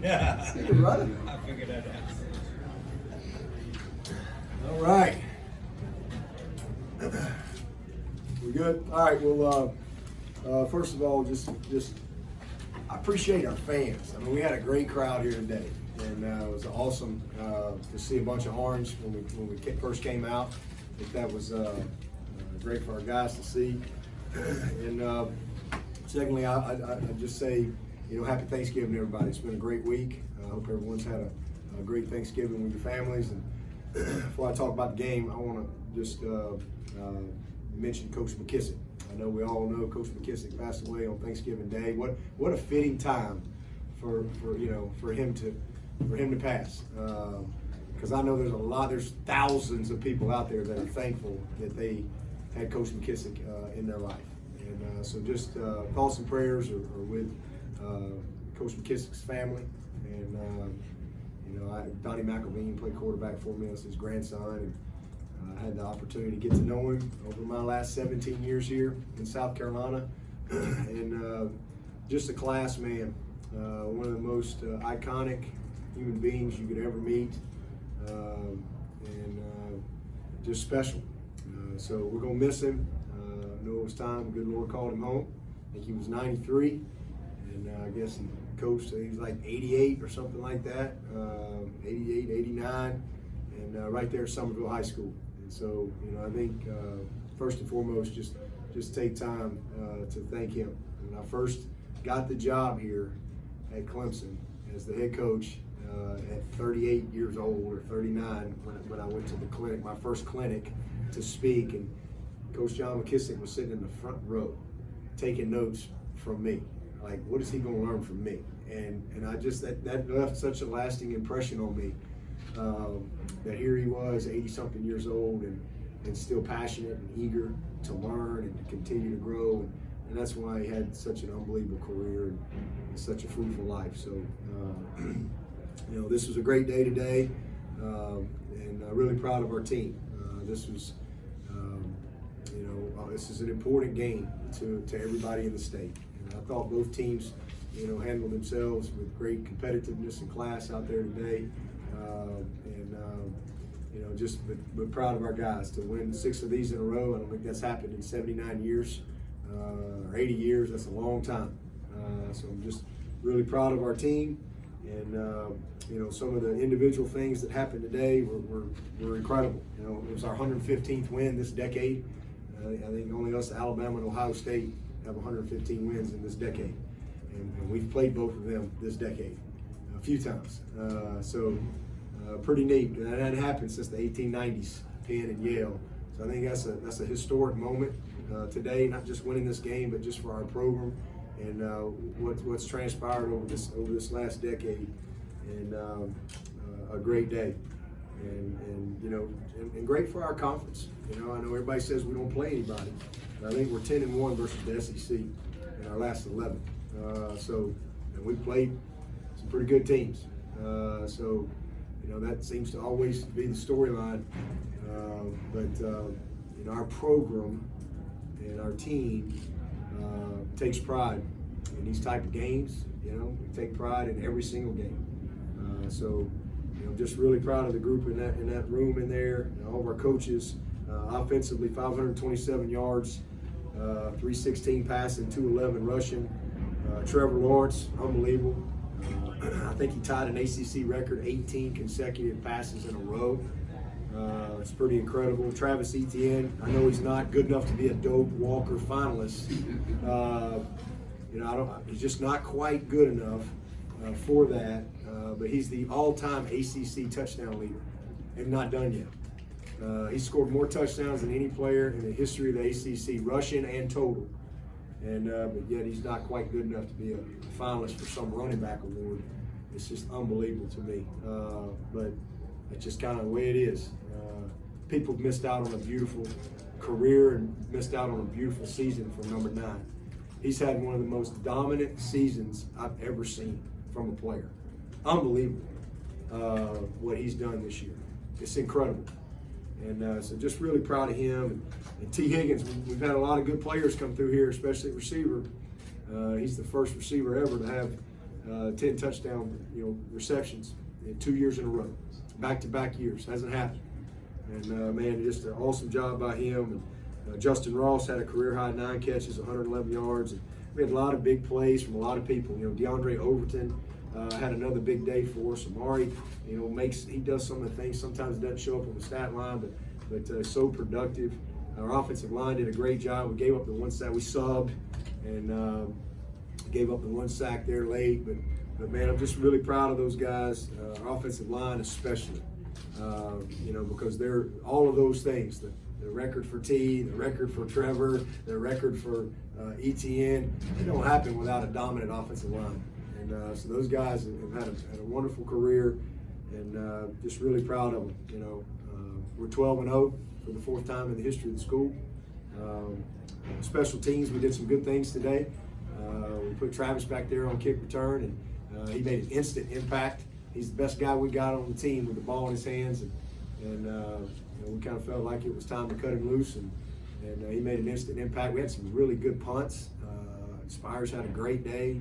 Yeah. See you, brother. I figured that out. All right. We good? All right. Well, first of all, just I appreciate our fans. I mean, we had a great crowd here today, and it was awesome to see a bunch of orange when we first came out. I think that was great for our guys to see. And secondly, I just say, happy Thanksgiving, everybody. It's been a great week. I hope everyone's had a great Thanksgiving with your families. And before I talk about the game, I want to just mention Coach McKissick. I know we all know Coach McKissick passed away on Thanksgiving Day. What a fitting time for him to pass. Because I know there's thousands of people out there that are thankful that they had Coach McKissick in their life. And so just thoughts and prayers are with Coach McKissick's family. And Donnie McElveen played quarterback for me. That's his grandson. And I had the opportunity to get to know him over my last 17 years here in South Carolina. And just a class man, one of the most iconic human beings you could ever meet, and just special. So we're going to miss him. I know it was time. The good Lord called him home. I think he was 93, and I guess he coached, he was like 88 or something like that, 88, 89, and right there at Somerville High School. And so, I think first and foremost, just take time to thank him. When I first got the job here at Clemson as the head coach at 38 years old or 39, when I went to the clinic, my first clinic, to speak, and Coach John McKissick was sitting in the front row taking notes from me. Like, what is he going to learn from me? And I just, that left such a lasting impression on me, that here he was, 80-something years old, and still passionate and eager to learn and to continue to grow. And that's why he had such an unbelievable career and such a fruitful life. So, this was a great day today, and really proud of our team. This was, this is an important game to everybody in the state. And I thought both teams, handled themselves with great competitiveness and class out there today. But proud of our guys to win 6 of these in a row. I don't think that's happened in 79 years or 80 years. That's a long time. So I'm just really proud of our team. And, some of the individual things that happened today were incredible. It was our 115th win this decade. I think only us, Alabama and Ohio State, have 115 wins in this decade. And we've played both of them this decade a few times. Pretty neat. And that hadn't happened since the 1890s, Penn and Yale. So I think that's a historic moment today, not just winning this game, but just for our program and what's transpired over this last decade. And a great day. And great for our conference. I know everybody says we don't play anybody, but I think we're 10-1 versus the SEC in our last 11. And we played some pretty good teams. That seems to always be the storyline. Our program and our team takes pride in these type of games. We take pride in every single game. Just really proud of the group in that room in there. All of our coaches, offensively, 527 yards, 316 passing, 211 rushing. Trevor Lawrence, unbelievable. I think he tied an ACC record, 18 consecutive passes in a row. It's pretty incredible. Travis Etienne, I know he's not good enough to be a Doak Walker finalist. He's just not quite good enough for that. But he's the all-time ACC touchdown leader, and not done yet. He scored more touchdowns than any player in the history of the ACC, rushing and total. But yet he's not quite good enough to be a finalist for some running back award. It's just unbelievable to me. But it's just kind of the way it is. People missed out on a beautiful career and missed out on a beautiful season from number 9. He's had one of the most dominant seasons I've ever seen from a player. Unbelievable what he's done this year. It's incredible. And so just really proud of him. And T. Higgins, we've had a lot of good players come through here, especially at receiver. He's the first receiver ever to have 10 touchdown, receptions in 2 years in a row, back-to-back years. Hasn't happened. And man, just an awesome job by him. And Justin Ross had a career-high 9 catches, 111 yards. And we had a lot of big plays from a lot of people. DeAndre Overton had another big day for us. Amari, he does some of the things. Sometimes it doesn't show up on the stat line, but so productive. Our offensive line did a great job. We gave up the 1 sack. We subbed and gave up the 1 sack there late. But man, I'm just really proud of those guys. Our offensive line especially. Because they're all of those things. The record for T, the record for Trevor, the record for ETN. It don't happen without a dominant offensive line. And so those guys have had a wonderful career, and just really proud of them. We're 12-0 for the 4th time in the history of the school. Special teams, we did some good things today. We put Travis back there on kick return, and he made an instant impact. He's the best guy we got on the team with the ball in his hands, and we kind of felt like it was time to cut him loose, and he made an instant impact. We had some really good punts. Spires had a great day,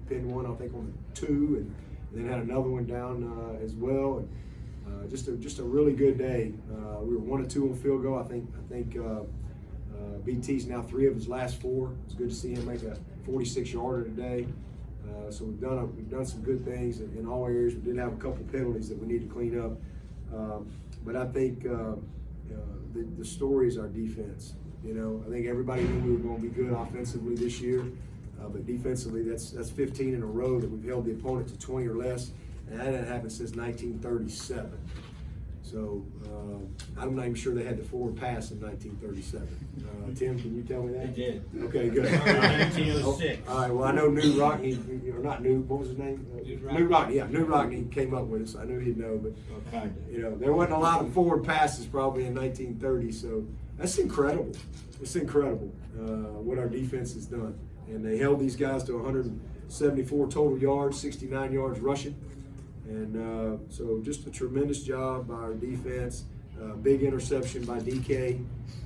pinned one I think on the 2, and then had another one down as well. And just a really good day. We were 1 of 2 on field goal. I think BT's now 3 of his last 4. It's good to see him make a 46-yarder today. So we've done some good things in all areas. We did have a couple penalties that we need to clean up, but I think the story is our defense. I think everybody knew we were going to be good offensively this year, but defensively, that's 15 in a row that we've held the opponent to 20 or less, and that hadn't happened since 1937. So I'm not even sure they had the forward pass in 1937. Tim, can you tell me that? They did. Okay, good. 1906. All right, well, I know New Rockney, or not New, what was his name? New Rockney, yeah, New Rockney came up with it, so I knew he'd know, but, there wasn't a lot of forward passes probably in 1930, so that's incredible. It's incredible what our defense has done. And they held these guys to 174 total yards, 69 yards rushing. And so just a tremendous job by our defense. Big interception by DK,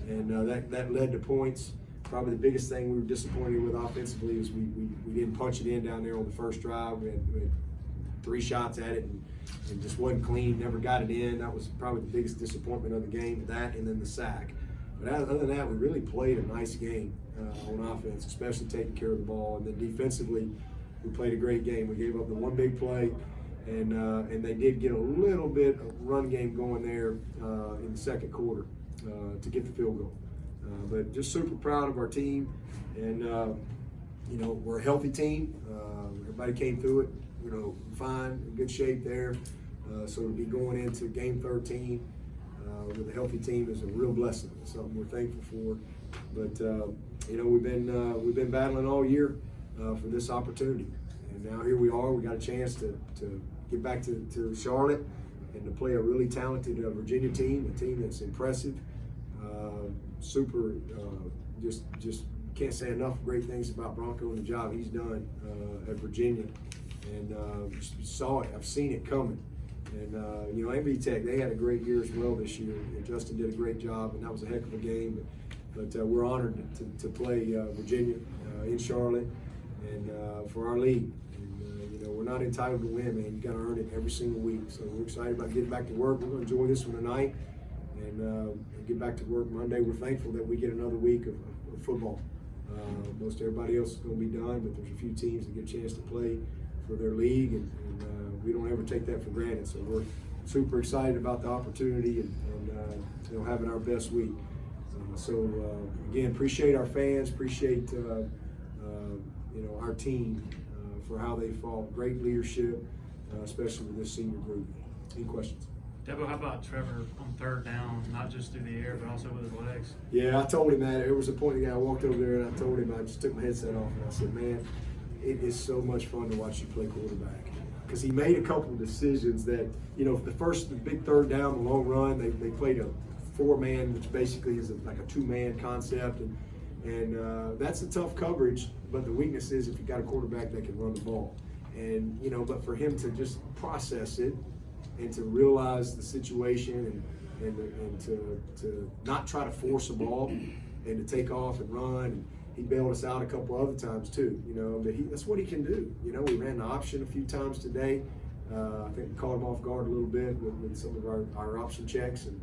and that led to points. Probably the biggest thing we were disappointed with offensively is we didn't punch it in down there on the first drive. We had 3 shots at it and just wasn't clean, never got it in. That was probably the biggest disappointment of the game, that and then the sack. But other than that, we really played a nice game on offense, especially taking care of the ball. And then defensively, we played a great game. We gave up the 1 big play. And they did get a little bit of run game going there in the second quarter to get the field goal. But just super proud of our team, and we're a healthy team. Everybody came through it, fine, in good shape there. So to be going into game 13 with a healthy team is a real blessing. It's something we're thankful for. But we've been battling all year for this opportunity. And now here we are. We got a chance to get back to Charlotte and to play a really talented Virginia team, a team that's impressive. Just can't say enough great things about Bronco and the job he's done at Virginia. And saw it. I've seen it coming. And MB Tech, they had a great year as well this year. And Justin did a great job, and that was a heck of a game. But we're honored to play Virginia in Charlotte and for our league. We're not entitled to win, man. You got to earn it every single week. So we're excited about getting back to work. We're going to enjoy this one tonight and get back to work Monday. We're thankful that we get another week of football. Most everybody else is going to be done, but there's a few teams that get a chance to play for their league, and we don't ever take that for granted. So we're super excited about the opportunity and having our best week. Again, appreciate our fans, appreciate our team. For how they fought, great leadership, especially with this senior group. Any questions? Dabo, how about Trevor on 3rd down, not just through the air, but also with his legs? Yeah, I told him that. There was a point again, I walked over there and I told him, I just took my headset off and I said, man, it is so much fun to watch you play quarterback. Because he made a couple of decisions that, the big 3rd down, the long run, they played a 4-man, which basically is like a 2-man concept. And that's a tough coverage, but the weakness is if you got a quarterback that can run the ball. And, but for him to just process it and to realize the situation and to not try to force a ball and to take off and run he bailed us out a couple other times too, you know, but that's what he can do. You know, we ran the option a few times today. I think we caught him off guard a little bit with some of our option checks, and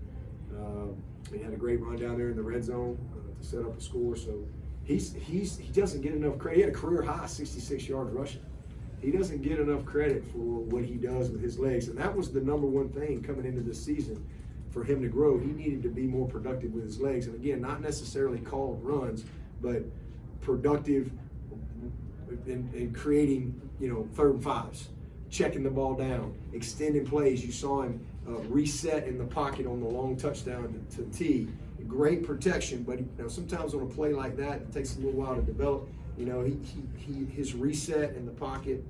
he had a great run down there in the red zone to set up a score. So he doesn't get enough credit. He had a career high 66 yards rushing. He doesn't get enough credit for what he does with his legs, and that was the number one thing coming into this season for him to grow. He needed to be more productive with his legs, and again, not necessarily called runs, but productive in creating, you know, 3rd and 5s, checking the ball down, extending plays. You saw him reset in the pocket on the long touchdown to T. Great protection, but you know, sometimes on a play like that, it takes a little while to develop. You know, his reset in the pocket,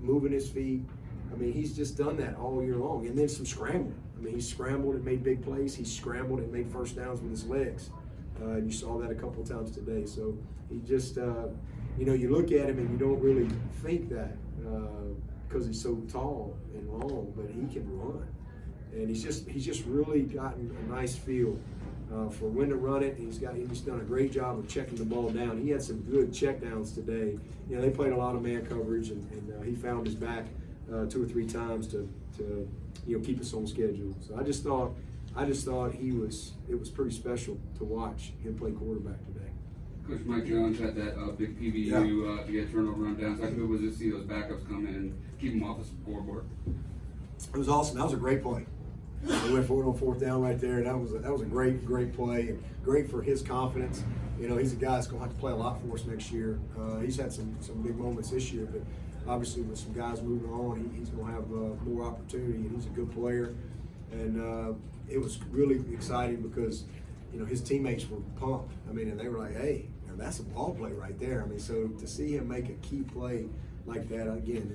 moving his feet. I mean, he's just done that all year long. And then some scrambling. I mean, he scrambled and made big plays. He scrambled and made first downs with his legs. And you saw that a couple of times today. So he just, you know, you look at him and you don't really think that because he's so tall and long, but he can run. And he's just really gotten a nice feel for when to run it. He's done a great job of checking the ball down. He had some good check downs today. You know, they played a lot of man coverage, and he found his back 2 or 3 times to you know, keep us on schedule. So I just thought it was pretty special to watch him play quarterback today. Coach Mike Jones had that big PBU to get turnover rundowns. How good was it to see those backups come in and keep them off the scoreboard? It was awesome. That was a great play. We went for it on 4th down right there. That was a great play, and great for his confidence. You know, he's a guy that's going to have to play a lot for us next year. He's had some big moments this year, but obviously with some guys moving on, he's going to have more opportunity, and he's a good player. And it was really exciting because, you know, his teammates were pumped. I mean, and they were like, hey, you know, that's a ball play right there. I mean, so to see him make a key play like that, again,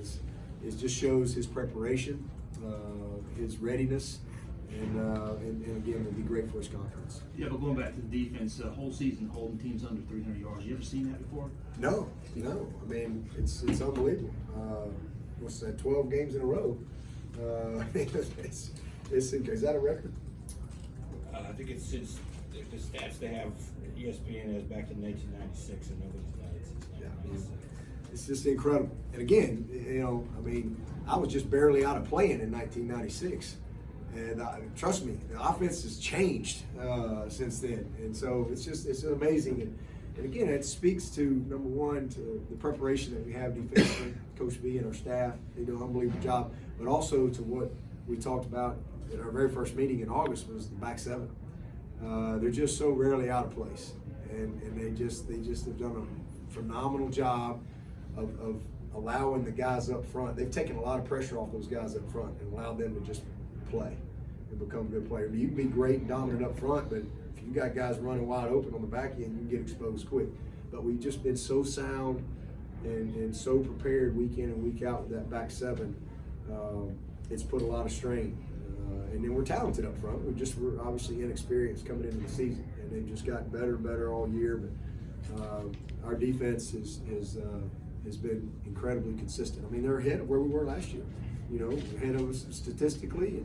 it just shows his preparation, his readiness, and again, it'll be great for his confidence. Yeah, but going back to the defense, whole season holding teams under 300 yards. You ever seen that before? No. I mean, it's unbelievable. What's that? 12 games in a row. Is that a record? I think it's since the stats they have. ESPN has back in 1996, and nobody's done it since 1996. It's just incredible. And again, you know, I mean, I was just barely out of playing in 1996. And trust me, the offense has changed since then. And so it's amazing. And again, it speaks to, number one, to the preparation that we have defensively. Coach V and our staff, they do an unbelievable job. But also to what we talked about at our very first meeting in August was the back 7. They're just so rarely out of place. And they just have done a phenomenal job of allowing the guys up front. They've taken a lot of pressure off those guys up front and allowed them to just play and become good players. I mean, you can be great and dominant up front, but if you got guys running wide open on the back end, you can get exposed quick. But we've just been so sound and so prepared week in and week out with that back 7. It's put a lot of strain. And then we're talented up front. We're obviously inexperienced coming into the season, and they've just gotten better and better all year. But our defense has been incredibly consistent. I mean, they're ahead of where we were last year. You know, ahead of us statistically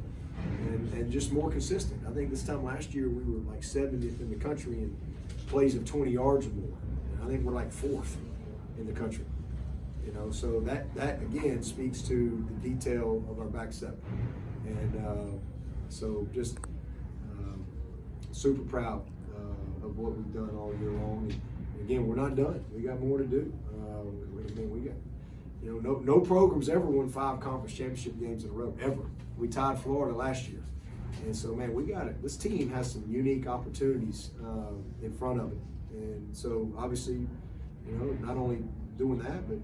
and just more consistent. I think this time last year we were like 70th in the country in plays of 20 yards or more. And I think we're like 4th in the country. You know, so that again speaks to the detail of our back 7. And so just super proud of what we've done all year long. And again, we're not done. We got more to do. We got, you know, no program's ever won 5 conference championship games in a row, ever. We tied Florida last year. And so, man, we got it. This team has some unique opportunities in front of it. And so, obviously, you know, not only doing that, but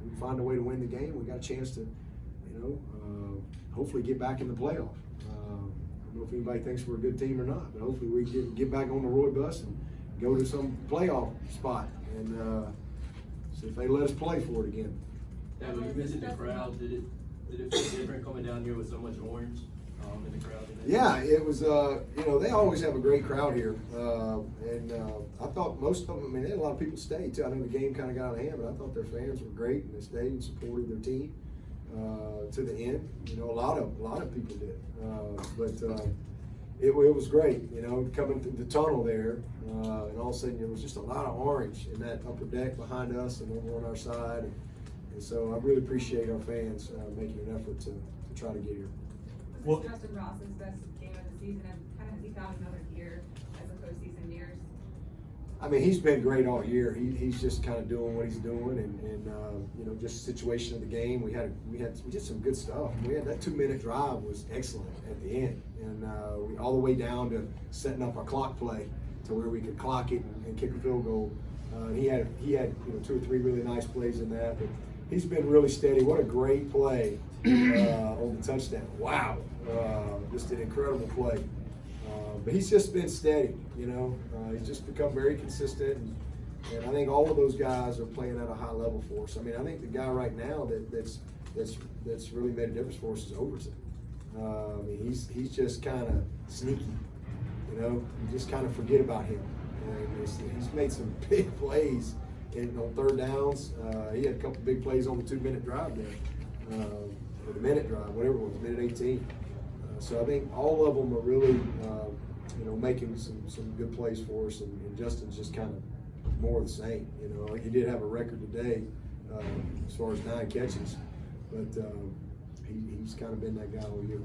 we find a way to win the game. We got a chance to, you know, hopefully get back in the playoff. I don't know if anybody thinks we're a good team or not, but hopefully we get back on the Roy bus and go to some playoff spot and see if they let us play for it again. Dabo, you mentioned the crowd. Did it feel different coming down here with so much orange in the crowd today? Yeah, it was, you know, they always have a great crowd here. And I thought most of them, I mean, they had a lot of people stay too. I know the game kind of got out of hand, but I thought their fans were great and they stayed and supported their team to the end. You know, a lot of people did. But It was great, coming through the tunnel there, and all of a sudden there was just a lot of orange in that upper deck behind us and over on our side. And so I really appreciate our fans making an effort to try to get here. Was this Justin Ross's best game of the season, and kind of has he found another gear as a postseason years? I mean, he's been great all year. He's just kind of doing what he's doing, and just situation of the game. We did some good stuff. We had that 2-minute drive was excellent at the end, and we all the way down to setting up our clock play to where we could clock it and kick a field goal. He had 2 or 3 really nice plays in that, but he's been really steady. What a great play on the touchdown! Wow, just an incredible play. But he's just been steady, he's just become very consistent, and I think all of those guys are playing at a high level for us. I mean, I think the guy right now that's really made a difference for us is Overton. I mean, he's just kind of sneaky, you just kind of forget about him. And he's made some big plays on third downs. He had a couple big plays on the 2-minute drive there, or the minute drive, whatever it was, minute 18. So I think all of them are really, making some good plays for us, and Justin's just kind of more of the same. He did have a record today as far as 9 catches, but he's kind of been that guy all year.